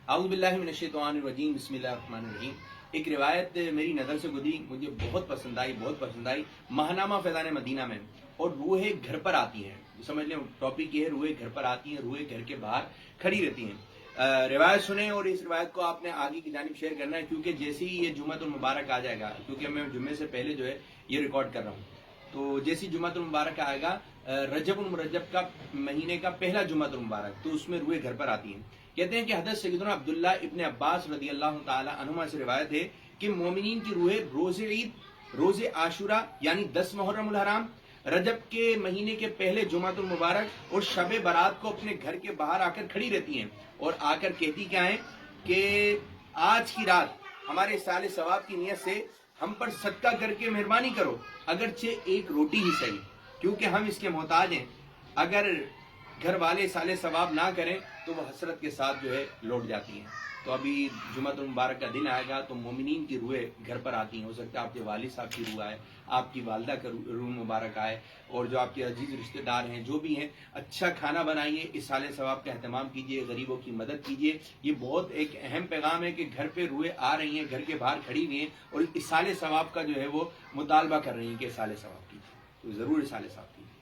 اعوذ باللہ من الشیطان الرجیم، بسم اللہ الرحمن الرحیم۔ ایک روایت میری نظر سے گزری، مجھے بہت پسند آئی ماہنامہ فیضان مدینہ میں، اور روحیں گھر پر آتی ہیں، سمجھ لیں ٹاپک یہ ہے، روحیں گھر پر آتی ہیں، روحیں گھر کے باہر کھڑی رہتی ہیں۔ روایت سنیں اور اس روایت کو آپ نے آگے کی جانب شیئر کرنا ہے، کیونکہ جیسے ہی یہ جمعۃ المبارک آ جائے گا، کیونکہ میں جمعے سے پہلے جو ہے یہ ریکارڈ کر رہا ہوں، تو جیسی جمعۃ المبارک آئے گا، رجب المرجب کا مہینے کا پہلا جمعۃ المبارک، تو اس میں روحیں گھر پر آتی ہیں۔ کہتے ہیں کہ حضرت سیدنا عبداللہ ابن عباس رضی اللہ تعالی عنہما سے روایت ہے کہ مومنین کی روحیں روز عید، روز عاشورہ یعنی 10 محرم الحرام، رجب کے مہینے کے پہلے جمعۃ المبارک اور شب برات کو اپنے گھر کے باہر آ کر کھڑی رہتی ہیں، اور آ کر کہتی کیا ہیں کہ آج کی رات ہمارے سال ثواب کی نیت سے ہم پر صدقہ کر کے مہربانی کرو، اگرچہ ایک روٹی ہی صحیح، کیونکہ ہم اس کے محتاج ہیں۔ اگر گھر والے سال ثواب نہ کریں تو وہ حسرت کے ساتھ جو ہے لوٹ جاتی ہیں۔ تو ابھی جمعۃ المبارک کا دن آئے گا تو مومنین کی روحیں گھر پر آتی ہیں، ہو سکتا ہے آپ کے والد صاحب کی روح آئے، آپ کی والدہ کا روح مبارک آئے، اور جو آپ کے عزیز رشتہ دار ہیں جو بھی ہیں، اچھا کھانا بنائیے، اس سال ثواب کا اہتمام کیجیے، غریبوں کی مدد کیجیے۔ یہ بہت ایک اہم پیغام ہے کہ گھر پہ روحیں آ رہی ہیں، گھر کے باہر کھڑی ہوئی ہیں، اور اس سال ثواب کا جو ہے وہ مطالبہ کر رہی ہیں کہ سال ثواب کیجیے، تو ضرور اس سال ثواب کیجیے۔